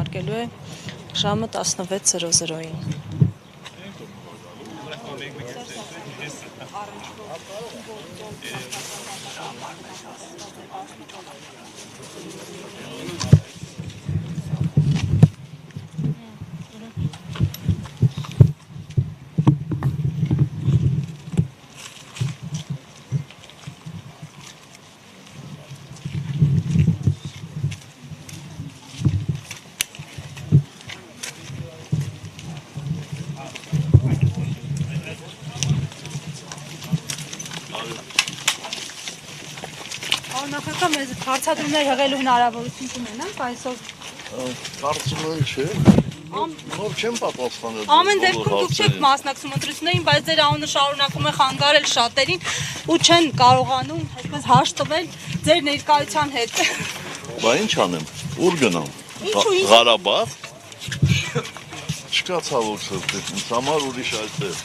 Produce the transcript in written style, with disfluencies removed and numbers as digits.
ուղարկելու է ժամը 16:00-ին։ Նախական մեզ հարցադրումներ հղելու հնարավորություն կունենանք այսօր։ Կարծում եմ չէ։ Նոր չեմ պատասխանել։ Ամեն դեպքում դուք չեք մասնակցում ընտրություններին, բայց ձեր անունը շարունակում է խանգարել շատերին ու չեն կարողանում այսպես հաշտվել ձեր ներկայության հետ։ Բա ինչ անեմ, ուր գնամ։ Ղարաբաղ։ Չկա ցավոք սրտի, ինձ համար ուրիշ այստեղ։